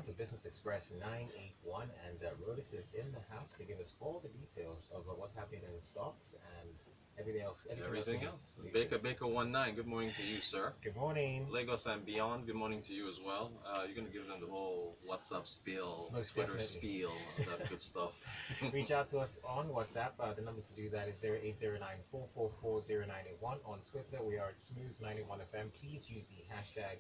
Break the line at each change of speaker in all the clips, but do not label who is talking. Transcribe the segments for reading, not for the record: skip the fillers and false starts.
the Business Express 981, and Rotus is in the house to give us all the details of what's happening in the stocks and
Everything else. Baker 19. Good morning to you, sir.
Good morning.
Lagos and beyond. Good morning to you as well. You're gonna give them the whole WhatsApp spiel,
Most
Twitter
definitely.
spiel, that good stuff.
Reach out to us on WhatsApp. The number to do that is 0809 On Twitter, we are at Smooth91FM. Please use the hashtag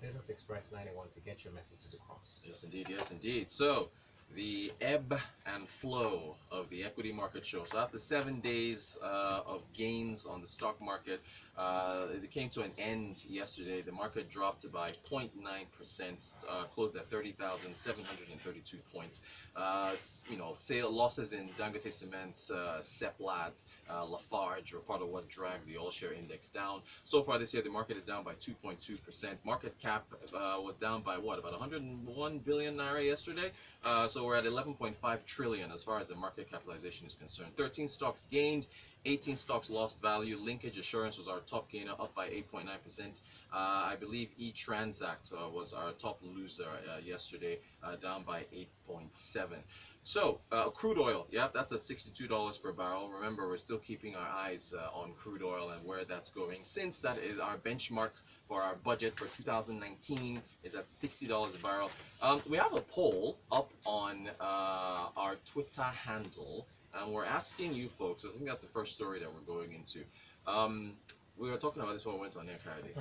Business Express 91 to get your messages across.
Yes, indeed. Yes, indeed. So, the ebb and flow of the equity market show. So after 7 days of gains on the stock market, it came to an end yesterday. The market dropped by 0.9%, closed at 30,732 points. Sale losses in Dangote Cement, Seplat, Lafarge were part of what dragged the all-share index down. So far this year, the market is down by 2.2%. Market cap was down by what, about 101 billion naira yesterday. So we're at 11.5 trillion as far as the market capitalization is concerned. 13 stocks gained, 18 stocks lost value. Linkage Assurance was our top gainer, up by 8.9%. I believe eTransact was our top loser yesterday, down by 8.7%. So, crude oil, yeah, that's at $62 per barrel. Remember, we're still keeping our eyes on crude oil and where that's going, since that is our benchmark for our budget for 2019 is at $60 a barrel. We have a poll up on our Twitter handle, and we're asking you folks, I think that's the first story that we're going into. We were talking about this when we went on air, Kayode.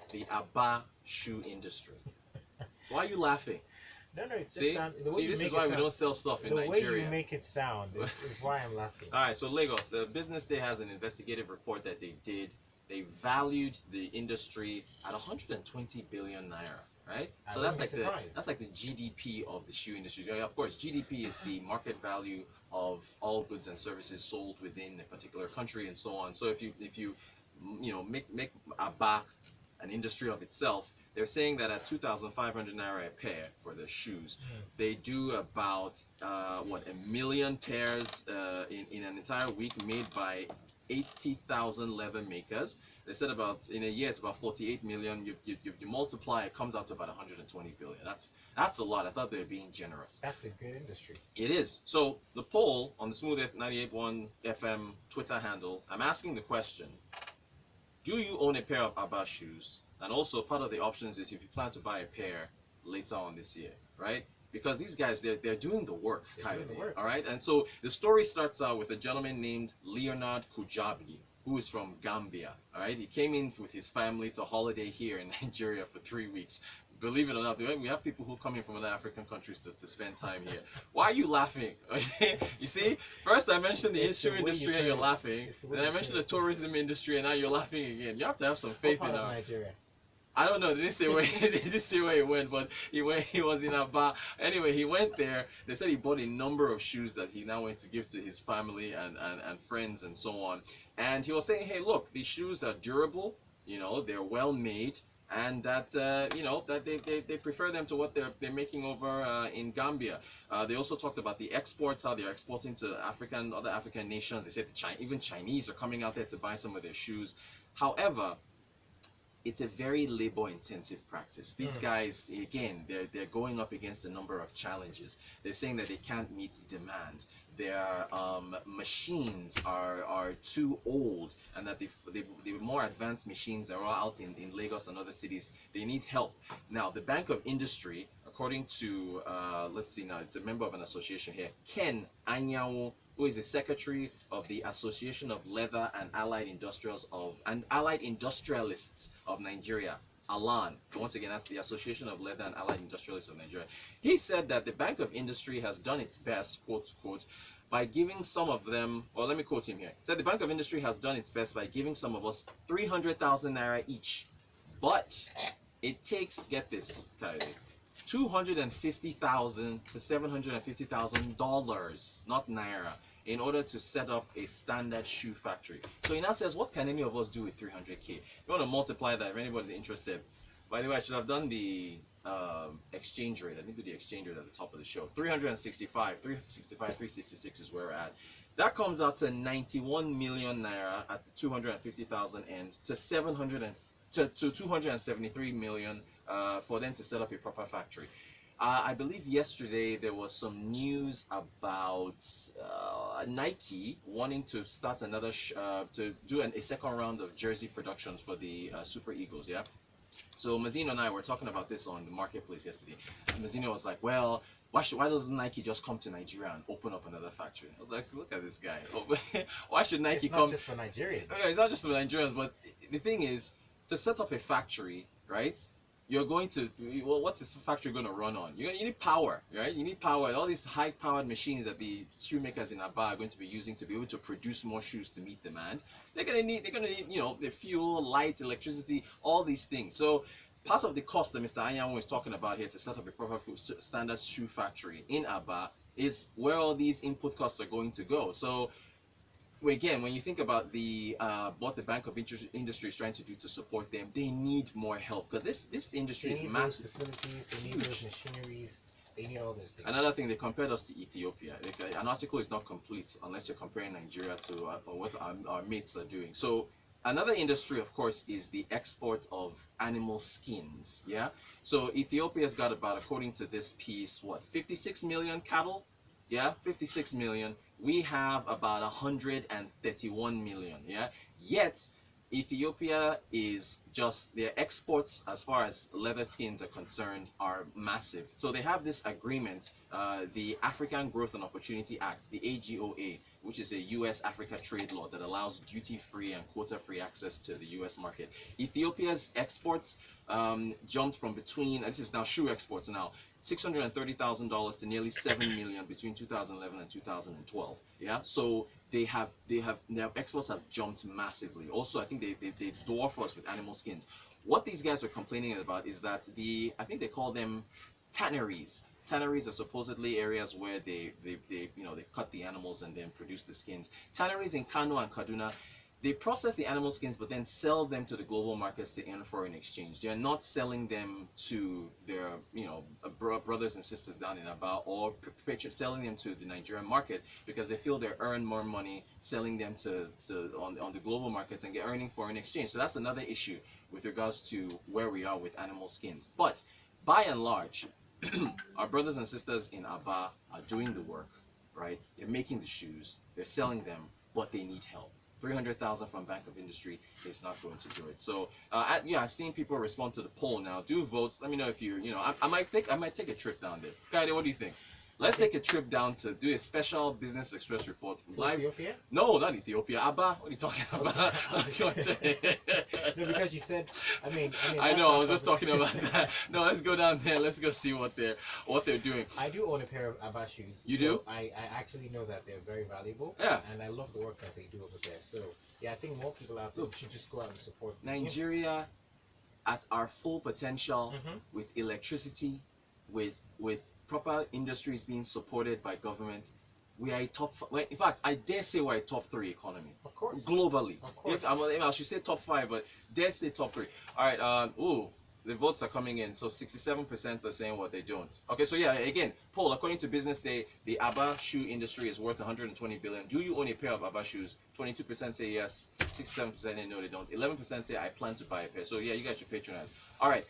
The Aba shoe industry. Why are you laughing?
No, it's
See, this is why we don't sell stuff in Nigeria.
The way you make it sound is why I'm laughing.
All right, so Lagos, the Business Day has an investigative report that they did. They valued the industry at 120 billion naira, right? So that's like the GDP of the shoe industry. Of course, GDP is the market value of all goods and services sold within a particular country and so on. So if you make Aba an industry of itself, they're saying that at 2,500 naira a pair for the shoes, they do about a million pairs in an entire week, made by 80,000 leather makers. They said about in a year it's about 48 million. You multiply, it comes out to about 120 billion. That's a lot. I thought they were being generous.
That's a good industry.
It is. So the poll on the Smooth 98.1 FM Twitter handle, I'm asking the question: do you own a pair of Abba shoes? And also, part of the options is if you plan to buy a pair later on this year, right? Because these guys, they're doing the work, all right? And so the story starts out with a gentleman named Leonard Kujabi, who is from Gambia, all right? He came in with his family to holiday here in Nigeria for 3 weeks. Believe it or not, we have people who come in from other African countries to spend time here. Why are you laughing? You see, first I mentioned the shoe industry and you're laughing. Then I mentioned the tourism industry and now you're laughing again. You have to have some faith in our
Nigeria.
I don't know. They didn't say where he went, but he was in Aba. Anyway, he went there. They said he bought a number of shoes that he now went to give to his family and friends and so on. And he was saying, hey, look, these shoes are durable. They're well made, and that that they prefer them to what they're making over in Gambia. They also talked about the exports, how they're exporting to other African nations. They said even Chinese are coming out there to buy some of their shoes. However, it's a very labor-intensive practice. These guys, again, they're going up against a number of challenges. They're saying that they can't meet demand. Their machines are too old, and that the more advanced machines are all out in Lagos and other cities. They need help. Now, the Bank of Industry, according to, let's see now, it's a member of an association here, Ken Anyanwu, who is the secretary of the Association of Leather and Allied Industrialists of Nigeria, ALAN. Once again, that's the Association of Leather and Allied Industrialists of Nigeria. He said that the Bank of Industry has done its best, quote, quote, by giving some of them, or let me quote him here. He said the Bank of Industry has done its best by giving some of us 300,000 naira each. But it takes, get this, Kayode, $250,000 to $750,000, not naira, in order to set up a standard shoe factory. So he now says, what can any of us do with 300K? You want to multiply that if anybody's interested. By the way, I should have done the exchange rate. I need to do the exchange rate at the top of the show. 366 is where we're at. That comes out to 91 million naira at the 250,000 end, to 273 million for them to set up a proper factory. I believe yesterday there was some news about Nike wanting to start another to do a second round of jersey productions for the Super Eagles. Yeah. So Mazino and I were talking about this on the marketplace yesterday. And Mazino was like, "Well, why doesn't Nike just come to Nigeria and open up another factory?" I was like, "Look at this guy. Why should Nike
It's not
come?"
just for Nigerians.
It's not just for Nigerians, but the thing is, to set up a factory, right? You're going to, well, what's this factory going to run on? You need power, right? You need power. All these high-powered machines that the shoemakers in Aba are going to be using to be able to produce more shoes to meet demand. They're gonna need, the fuel, light, electricity, all these things. So part of the cost that Mr. Anyanwu is talking about here to set up a proper standard shoe factory in Aba is where all these input costs are going to go. So again, when you think about the what the Bank of Industry is trying to do to support them, they need more help because this industry
They
is
need
massive.
those facilities, they need those machineries, they need all those things.
Another thing, they compared us to Ethiopia. An article is not complete unless you're comparing Nigeria to what our mates are doing. So another industry, of course, is the export of animal skins. Yeah. So Ethiopia's got about, according to this piece, what, 56 million cattle? Yeah, 56 million. We have about 131 million. Yeah. Yet Ethiopia is just, their exports as far as leather skins are concerned are massive. So they have this agreement, the African Growth and Opportunity Act, the AGOA, which is a US Africa trade law that allows duty-free and quota-free access to the US market. Ethiopia's exports jumped from between, and this is now shoe exports now, $630,000 to nearly 7 million between 2011 and 2012. Yeah, so their exports have jumped massively. Also, I think they dwarf us with animal skins. What these guys are complaining about is that I think they call them tanneries. Tanneries are supposedly areas where they cut the animals and then produce the skins. Tanneries in Kano and Kaduna, they process the animal skins but then sell them to the global markets to earn foreign exchange. They're not selling them to their brothers and sisters down in Aba or selling them to the Nigerian market because they feel they earn more money selling them on the global markets and get earning foreign exchange. So that's another issue with regards to where we are with animal skins. But by and large, our brothers and sisters in Aba are doing the work, right? They're making the shoes, they're selling them, but they need help. 300,000 from Bank of Industry is not going to do it. So I've seen people respond to the poll now. Do vote. Let me know if I might take a trip down there. Kayode, what do you think? Let's take a trip down to do a special Business Express report live.
Ethiopia?
No, not Ethiopia. Abba, what are you talking about?
No, because you said,
I know. I was just talking about that. No, let's go down there. Let's go see what they're doing.
I do own a pair of Abba shoes.
You do?
I actually know that they're very valuable.
Yeah.
And I love the work that they do over there. So yeah, I think more people out there should just go out and support them.
Nigeria, at our full potential, with electricity, with proper industries being supported by government, we are a top. In fact, I dare say we're a top 3 economy.
Of course.
Globally.
Of course.
I should say top 5, but dare say top 3. All right. The votes are coming in. So 67% are saying what they don't. Okay. So yeah, again, poll according to Business Day, the Aba shoe industry is worth 120 billion. Do you own a pair of Aba shoes? 22% say yes. 67% say no, they don't. 11% say I plan to buy a pair. So yeah, you guys should patronize. All right.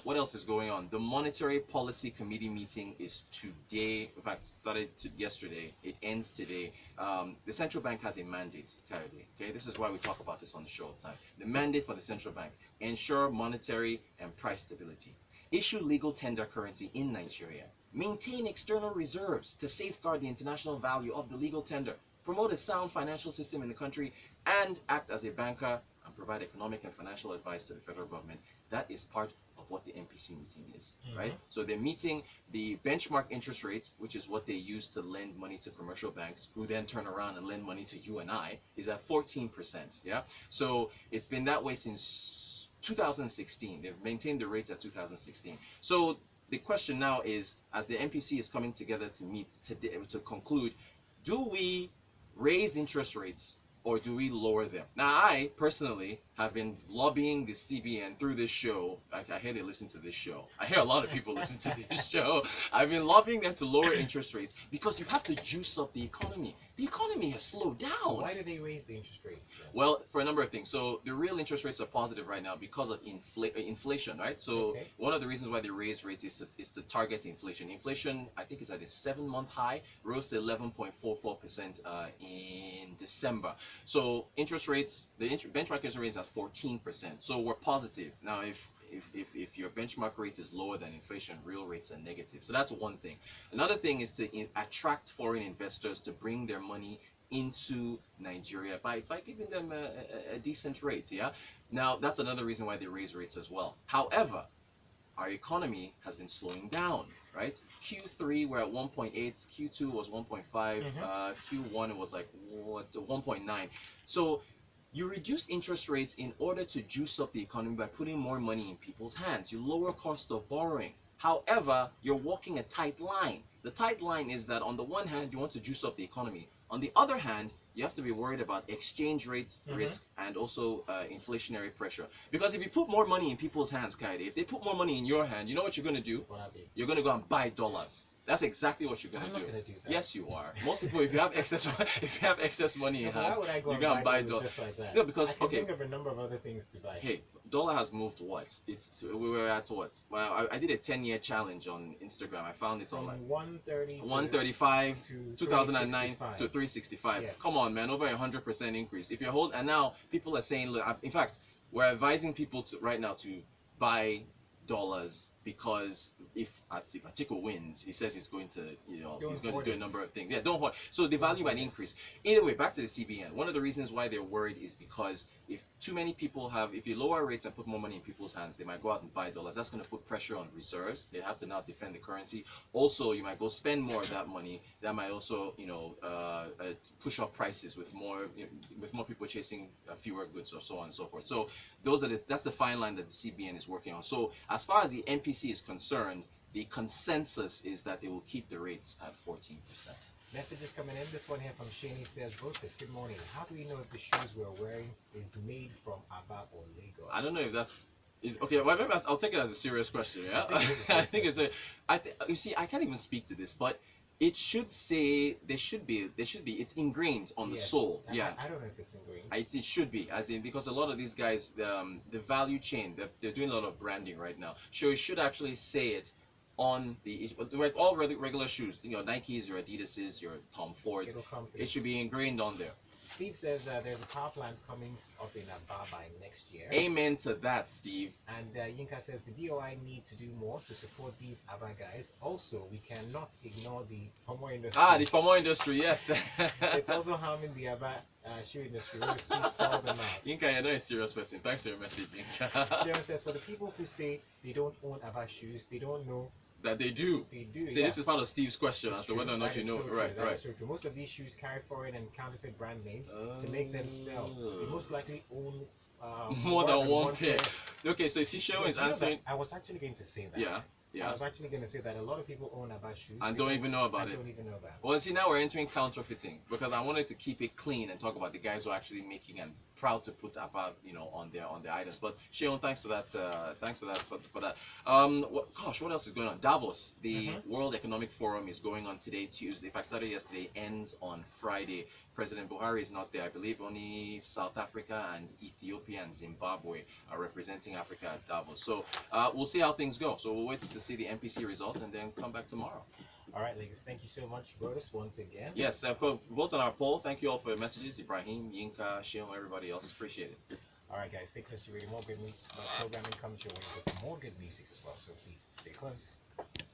What else is going on? The Monetary Policy Committee meeting is today. In fact, started yesterday. It ends today. The central bank has a mandate, Kayode. Okay, this is why we talk about this on the show all the time. The mandate for the central bank: ensure monetary and price stability, issue legal tender currency in Nigeria, maintain external reserves to safeguard the international value of the legal tender, promote a sound financial system in the country, and act as a banker and provide economic and financial advice to the federal government. That is part of what the MPC meeting is, right? So they're meeting the benchmark interest rate, which is what they use to lend money to commercial banks, who then turn around and lend money to you and I, is at 14%, yeah? So it's been that way since 2016. They've maintained the rate at 2016. So the question now is, as the MPC is coming together to meet today, to conclude, do we raise interest rates or do we lower them? Now, I personally have been lobbying the CBN through this show. I hear they listen to this show. I hear a lot of people listen to this show. I've been lobbying them to lower interest rates because you have to juice up the economy. The economy has slowed down.
Why do they raise the interest rates then?
Well, for a number of things. So the real interest rates are positive right now because of inflation, right? So
Okay.
one of the reasons why they raise rates is to target inflation. Inflation, I think, is at a 7-month high, rose to 11.44% in December. So interest rates, the benchmark interest rate is at 14%. So we're positive. Now, if your benchmark rate is lower than inflation, real rates are negative. So that's one thing. Another thing is to attract foreign investors to bring their money into Nigeria by giving them a decent rate. Yeah. Now that's another reason why they raise rates as well. However, our economy has been slowing down, right? Q3 we're at 1.8, Q2 was 1.5, Q1 it was like 1.9. So you reduce interest rates in order to juice up the economy by putting more money in people's hands. You lower cost of borrowing. However, you're walking a tight line. The tight line is that on the one hand, you want to juice up the economy. On the other hand, you have to be worried about exchange rate risk and also inflationary pressure. Because if you put more money in people's hands, Kayode, if they put more money in your hand, you know what you're going to do? You're going to go and buy dollars. That's exactly what you're going to do.
I'm not going to do that.
Yes, you are. Most people, if you have excess money in hand,
why would I go
you're going to buy dollars.
Just like that?
No, because
I can think of a number of other things to buy.
Hey, dollar has moved what? We were at what? Well, I did a 10-year challenge on Instagram. I found it on like 135
to
2009 to 365.
Yes.
Come on, man, over 100% increase. If you're and now people are saying, look, in fact, we're advising people right now to buy dollars because if Atiku wins, he says he's going to, he's going to do a number of things. Yeah, don't hoard. So the value might increase. Either way, back to the CBN. One of the reasons why they're worried is because if too many people if you lower rates and put more money in people's hands, they might go out and buy dollars. That's going to put pressure on reserves. They have to now defend the currency. Also, you might go spend more of that money. That might also, push up prices with more people chasing fewer goods or so on and so forth. So that's the fine line that the CBN is working on. So as far as the NPC is concerned, the consensus is that they will keep the rates at 14%.
Messages coming in. This one here from Shani says, Rotus, good morning. How do we know if the shoes we're wearing is made from Aba or Lagos?
I don't know if that's okay. Well, maybe I'll take it as a serious question. Yeah, I think it's you see, I can't even speak to this, but it should say there should be it's ingrained on the sole. Yeah,
I don't know if it's ingrained.
It should be, as in, because a lot of these guys, the value chain, they're doing a lot of branding right now. So it should actually say it on like all regular shoes, Nikes, your Adidas's, your Tom Fords. It should be ingrained on there.
Steve says there's a power plant coming up in Aba by next year.
Amen to that, Steve.
And Yinka says the BOI need to do more to support these Aba guys. Also, we cannot ignore the Pomo industry.
The Pomo industry, yes.
It's also harming the Aba shoe industry. Please call them out.
Yinka, you're not a serious person. Thanks for your message, Yinka.
Sharon says, for the people who say they don't own Aba shoes, they don't know
that they do.
They do.
See, this is part of Steve's question as to whether or not you know. Right.
So true. Most of these shoes carry foreign and counterfeit brand names to make them sell. They most likely own
more than one pair. Okay, so you see, Sharon is answering.
I was actually going to say that.
Yeah.
I was actually going to say that a lot of people own Aba shoes
and don't even know about it.
Don't even know that.
Well, see, now we're entering counterfeiting because I wanted to keep it clean and talk about the guys who are actually making and proud to put Aba, on their items. But Sharon, thanks for that. For that. What else is going on? Davos, the World Economic Forum, is going on today, Tuesday. In fact, started yesterday, ends on Friday. President Buhari is not there. I believe only South Africa and Ethiopia and Zimbabwe are representing Africa at Davos. So we'll see how things go. So we'll wait to see the NPC result and then come back tomorrow.
All right, ladies. Thank you so much, Rotus, once again.
Yes, vote on our poll. Thank you all for your messages. Ibrahim, Yinka, Shion, everybody else. Appreciate it.
All right, guys. Stay close to Radio. More good programming comes your way with more good music as well. So please stay close.